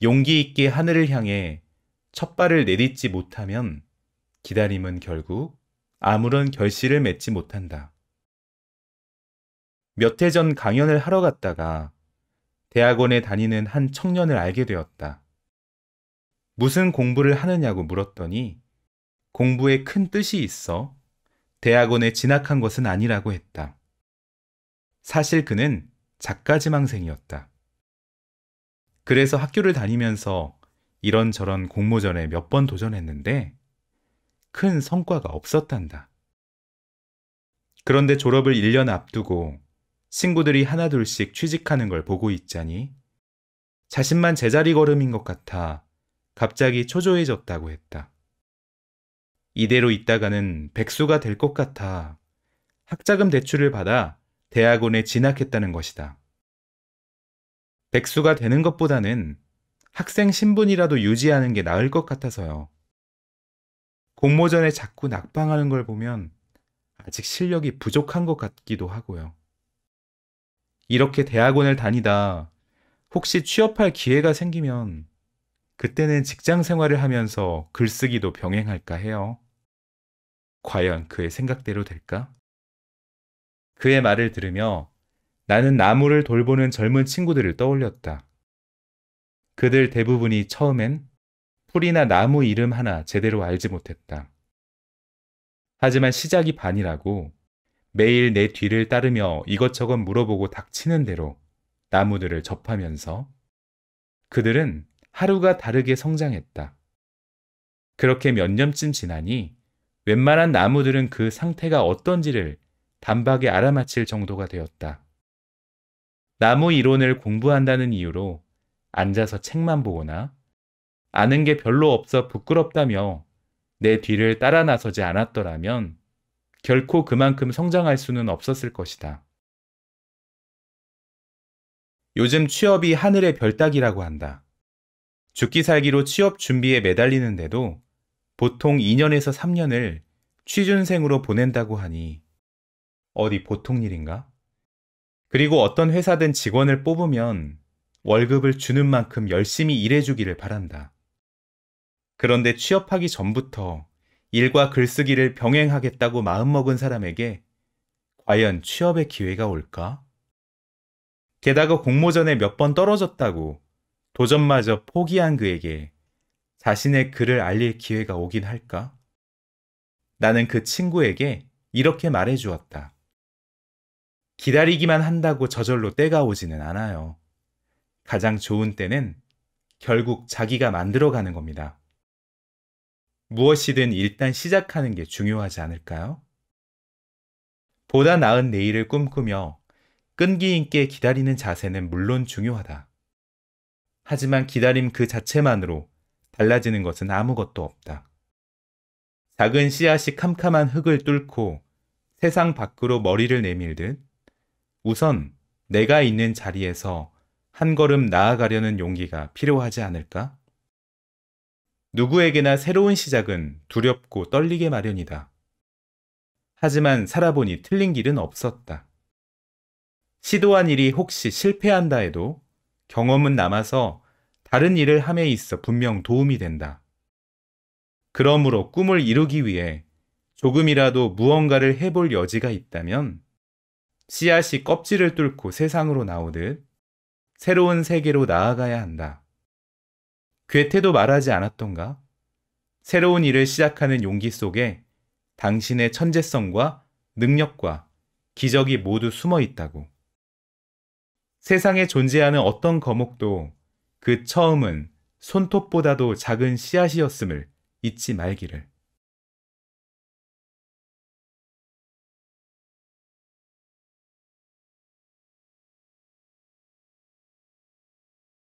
용기 있게 하늘을 향해 첫 발을 내딛지 못하면 기다림은 결국 아무런 결실을 맺지 못한다. 몇 해 전 강연을 하러 갔다가 대학원에 다니는 한 청년을 알게 되었다. 무슨 공부를 하느냐고 물었더니 공부에 큰 뜻이 있어 대학원에 진학한 것은 아니라고 했다. 사실 그는 작가지망생이었다. 그래서 학교를 다니면서 이런저런 공모전에 몇 번 도전했는데 큰 성과가 없었단다. 그런데 졸업을 1년 앞두고 친구들이 하나둘씩 취직하는 걸 보고 있자니 자신만 제자리 걸음인 것 같아 갑자기 초조해졌다고 했다. 이대로 있다가는 백수가 될 것 같아 학자금 대출을 받아 대학원에 진학했다는 것이다. 백수가 되는 것보다는 학생 신분이라도 유지하는 게 나을 것 같아서요. 공모전에 자꾸 낙방하는 걸 보면 아직 실력이 부족한 것 같기도 하고요. 이렇게 대학원을 다니다 혹시 취업할 기회가 생기면 그때는 직장 생활을 하면서 글쓰기도 병행할까 해요. 과연 그의 생각대로 될까? 그의 말을 들으며 나는 나무를 돌보는 젊은 친구들을 떠올렸다. 그들 대부분이 처음엔 풀이나 나무 이름 하나 제대로 알지 못했다. 하지만 시작이 반이라고 매일 내 뒤를 따르며 이것저것 물어보고 닥치는 대로 나무들을 접하면서 그들은 하루가 다르게 성장했다. 그렇게 몇 년쯤 지나니 웬만한 나무들은 그 상태가 어떤지를 단박에 알아맞힐 정도가 되었다. 나무 이론을 공부한다는 이유로 앉아서 책만 보거나 아는 게 별로 없어 부끄럽다며 내 뒤를 따라 나서지 않았더라면 결코 그만큼 성장할 수는 없었을 것이다. 요즘 취업이 하늘의 별 따기라고 한다. 죽기 살기로 취업 준비에 매달리는데도 보통 2년에서 3년을 취준생으로 보낸다고 하니 어디 보통 일인가? 그리고 어떤 회사든 직원을 뽑으면 월급을 주는 만큼 열심히 일해주기를 바란다. 그런데 취업하기 전부터 일과 글쓰기를 병행하겠다고 마음먹은 사람에게 과연 취업의 기회가 올까? 게다가 공모전에 몇 번 떨어졌다고 도전마저 포기한 그에게 자신의 글을 알릴 기회가 오긴 할까? 나는 그 친구에게 이렇게 말해 주었다. 기다리기만 한다고 저절로 때가 오지는 않아요. 가장 좋은 때는 결국 자기가 만들어가는 겁니다. 무엇이든 일단 시작하는 게 중요하지 않을까요? 보다 나은 내일을 꿈꾸며 끈기 있게 기다리는 자세는 물론 중요하다. 하지만 기다림 그 자체만으로 달라지는 것은 아무것도 없다. 작은 씨앗이 캄캄한 흙을 뚫고 세상 밖으로 머리를 내밀듯 우선 내가 있는 자리에서 한 걸음 나아가려는 용기가 필요하지 않을까? 누구에게나 새로운 시작은 두렵고 떨리게 마련이다. 하지만 살아보니 틀린 길은 없었다. 시도한 일이 혹시 실패한다 해도 경험은 남아서 다른 일을 함에 있어 분명 도움이 된다. 그러므로 꿈을 이루기 위해 조금이라도 무언가를 해볼 여지가 있다면 씨앗이 껍질을 뚫고 세상으로 나오듯 새로운 세계로 나아가야 한다. 괴테도 말하지 않았던가? 새로운 일을 시작하는 용기 속에 당신의 천재성과 능력과 기적이 모두 숨어 있다고. 세상에 존재하는 어떤 거목도 그 처음은 손톱보다도 작은 씨앗이었음을 잊지 말기를.